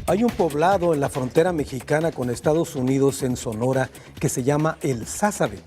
Hay un poblado en la frontera mexicana con Estados Unidos en Sonora que se llama El Sázabe.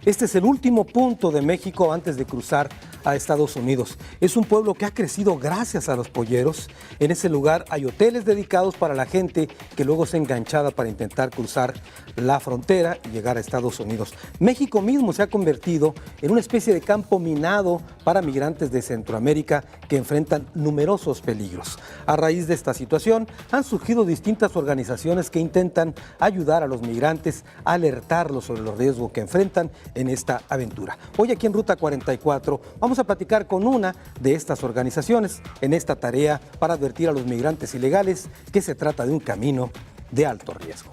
Este es el último punto de México antes de cruzar a Estados Unidos. Es un pueblo que ha crecido gracias a los polleros. En ese lugar hay hoteles dedicados para la gente que luego se enganchada para intentar cruzar la frontera y llegar a Estados Unidos. México mismo se ha convertido en una especie de campo minado para migrantes de Centroamérica que enfrentan numerosos peligros. A raíz de esta situación han surgido distintas organizaciones que intentan ayudar a los migrantes, alertarlos sobre los riesgos que enfrentan en esta aventura. Hoy aquí en Ruta 44 vamos a platicar con una de estas organizaciones en esta tarea para advertir a los migrantes ilegales que se trata de un camino de alto riesgo.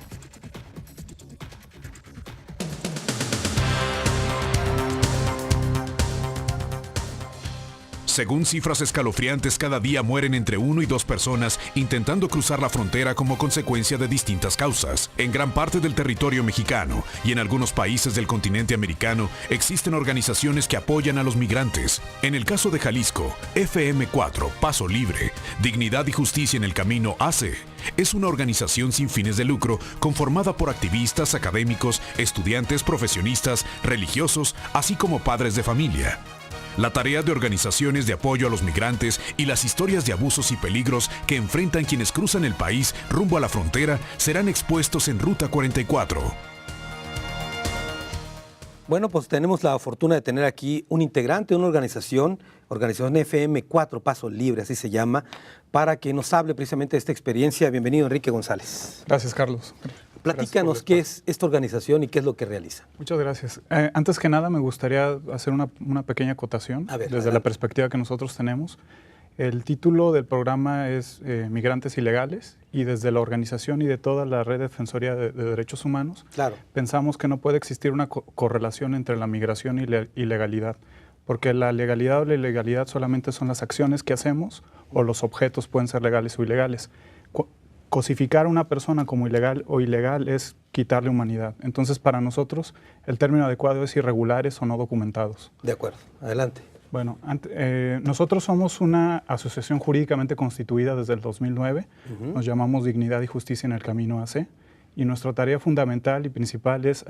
Según cifras escalofriantes, cada día mueren entre 1 y 2 personas intentando cruzar la frontera como consecuencia de distintas causas. En gran parte del territorio mexicano y en algunos países del continente americano existen organizaciones que apoyan a los migrantes. En el caso de Jalisco, FM4, Paso Libre, Dignidad y Justicia en el Camino AC, es una organización sin fines de lucro conformada por activistas, académicos, estudiantes, profesionistas, religiosos, así como padres de familia. La tarea de organizaciones de apoyo a los migrantes y las historias de abusos y peligros que enfrentan quienes cruzan el país rumbo a la frontera serán expuestos en Ruta 44. Bueno, pues tenemos la fortuna de tener aquí un integrante de una organización FM4 Paso Libre, así se llama, para que nos hable precisamente de esta experiencia. Bienvenido, Enrique González. Gracias, Carlos. Platícanos qué es esta organización y qué es lo que realiza. Muchas gracias. Antes que nada, me gustaría hacer una pequeña acotación desde la perspectiva que nosotros tenemos. El título del programa es Migrantes Ilegales, y desde la organización y de toda la red de Defensoría de Derechos Humanos, pensamos que no puede existir una correlación entre la migración y la ilegalidad, porque la legalidad o la ilegalidad solamente son las acciones que hacemos o los objetos pueden ser legales o ilegales. Cosificar a una persona como ilegal o ilegal es quitarle humanidad. Entonces, para nosotros, el término adecuado es irregulares o no documentados. De acuerdo. Adelante. Bueno, nosotros somos una asociación jurídicamente constituida desde el 2009. Nos llamamos Dignidad y Justicia en el Camino AC. Y nuestra tarea fundamental y principal es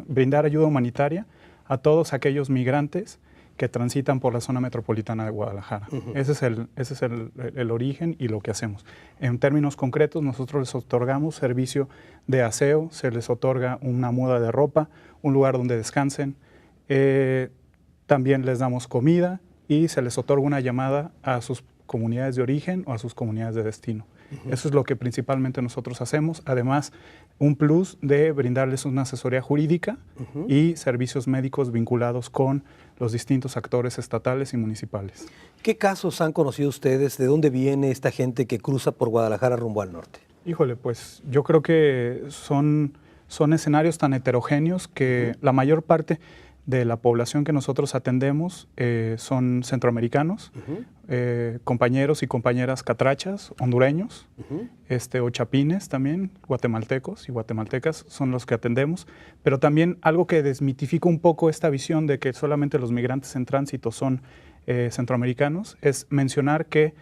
brindar ayuda humanitaria a todos aquellos migrantes que transitan por la zona metropolitana de Guadalajara. Ese es el origen y lo que hacemos. En términos concretos, nosotros les otorgamos servicio de aseo, se les otorga una muda de ropa, un lugar donde descansen, también les damos comida y se les otorga una llamada a sus comunidades de origen o a sus comunidades de destino. Eso es lo que principalmente nosotros hacemos. Además, un plus de brindarles una asesoría jurídica y servicios médicos vinculados con los distintos actores estatales y municipales. ¿Qué casos han conocido ustedes? ¿De dónde viene esta gente que cruza por Guadalajara rumbo al norte? Híjole, pues yo creo que son escenarios tan heterogéneos que la mayor parte de la población que nosotros atendemos son centroamericanos, compañeros y compañeras catrachas, hondureños, o chapines también, guatemaltecos y guatemaltecas son los que atendemos, pero también algo que desmitifica un poco esta visión de que solamente los migrantes en tránsito son centroamericanos, es mencionar que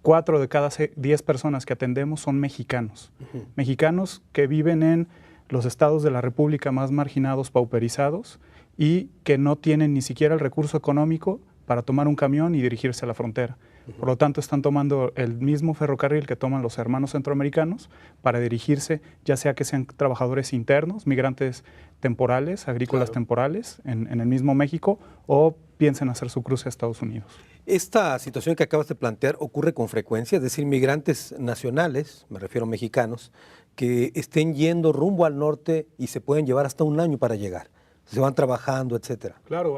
4 de cada 10 personas que atendemos son mexicanos, mexicanos que viven en los estados de la República más marginados, pauperizados, y que no tienen ni siquiera el recurso económico para tomar un camión y dirigirse a la frontera. Por lo tanto, están tomando el mismo ferrocarril que toman los hermanos centroamericanos para dirigirse, ya sea que sean trabajadores internos, migrantes temporales, agrícolas temporales en el mismo México, o piensen hacer su cruce a Estados Unidos. Esta situación que acabas de plantear ocurre con frecuencia, es decir, migrantes nacionales, me refiero a mexicanos, que estén yendo rumbo al norte y se pueden llevar hasta un año para llegar. Se van trabajando, etcétera. Claro,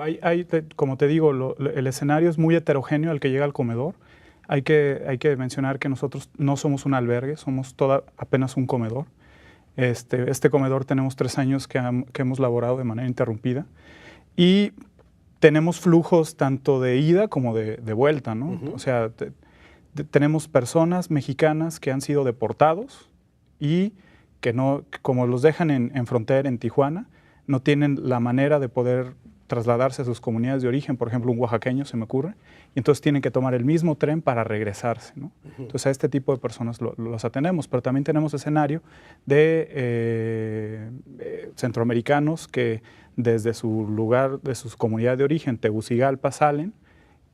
como te digo, el escenario es muy heterogéneo al que llega al comedor. Hay que mencionar que nosotros no somos un albergue, somos apenas un comedor. Este comedor tenemos 3 años que hemos laborado de manera interrumpida y tenemos flujos tanto de ida como de vuelta, ¿no? O sea, tenemos personas mexicanas que han sido deportados y que no, como los dejan en frontera en Tijuana, no tienen la manera de poder trasladarse a sus comunidades de origen, por ejemplo, un oaxaqueño se me ocurre, y entonces tienen que tomar el mismo tren para regresarse, ¿no? Entonces a este tipo de personas los atendemos, pero también tenemos escenario de centroamericanos que desde su lugar, de sus comunidades de origen, Tegucigalpa, salen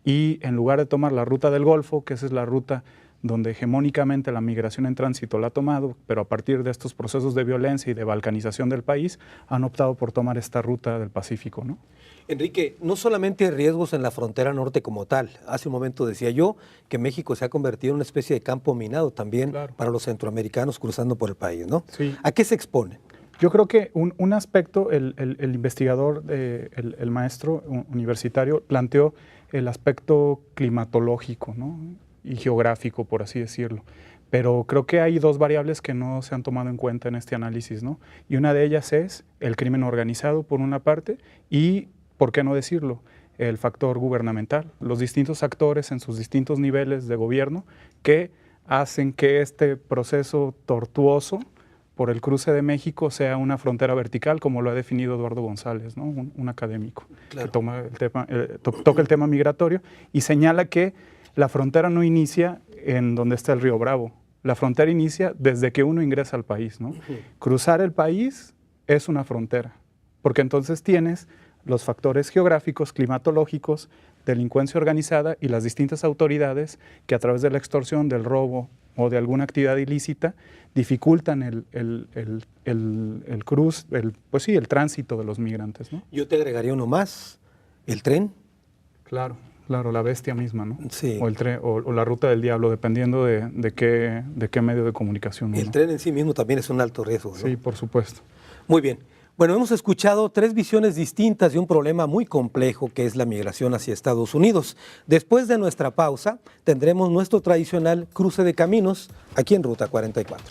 y en lugar de tomar la ruta del Golfo, que esa es la ruta donde hegemónicamente la migración en tránsito la ha tomado, pero a partir de estos procesos de violencia y de balcanización del país, han optado por tomar esta ruta del Pacífico, ¿no? Enrique, no solamente hay riesgos en la frontera norte como tal. Hace un momento decía yo que México se ha convertido en una especie de campo minado también para los centroamericanos cruzando por el país, ¿no? Sí. ¿A qué se exponen? Yo creo que un aspecto, el investigador, el maestro universitario, planteó el aspecto climatológico, ¿no? Y geográfico, por así decirlo. Pero creo que hay dos variables que no se han tomado en cuenta en este análisis, ¿no? Y una de ellas es el crimen organizado, por una parte, y, ¿por qué no decirlo?, el factor gubernamental, los distintos actores en sus distintos niveles de gobierno que hacen que este proceso tortuoso por el cruce de México sea una frontera vertical, como lo ha definido Eduardo González, ¿no? Un académico que toca el tema migratorio y señala que la frontera no inicia en donde está el río Bravo. La frontera inicia desde que uno ingresa al país, ¿no? Cruzar el país es una frontera, porque entonces tienes los factores geográficos, climatológicos, delincuencia organizada y las distintas autoridades que a través de la extorsión, del robo o de alguna actividad ilícita dificultan el tránsito de los migrantes, ¿no? Yo te agregaría uno más, el tren. Claro, la bestia misma, ¿no? Sí. O el tren, o la ruta del diablo, dependiendo de qué medio de comunicación. El tren en sí mismo también es un alto riesgo, ¿no? Sí, por supuesto. Muy bien. Bueno, hemos escuchado tres visiones distintas de un problema muy complejo que es la migración hacia Estados Unidos. Después de nuestra pausa, tendremos nuestro tradicional cruce de caminos aquí en Ruta 44.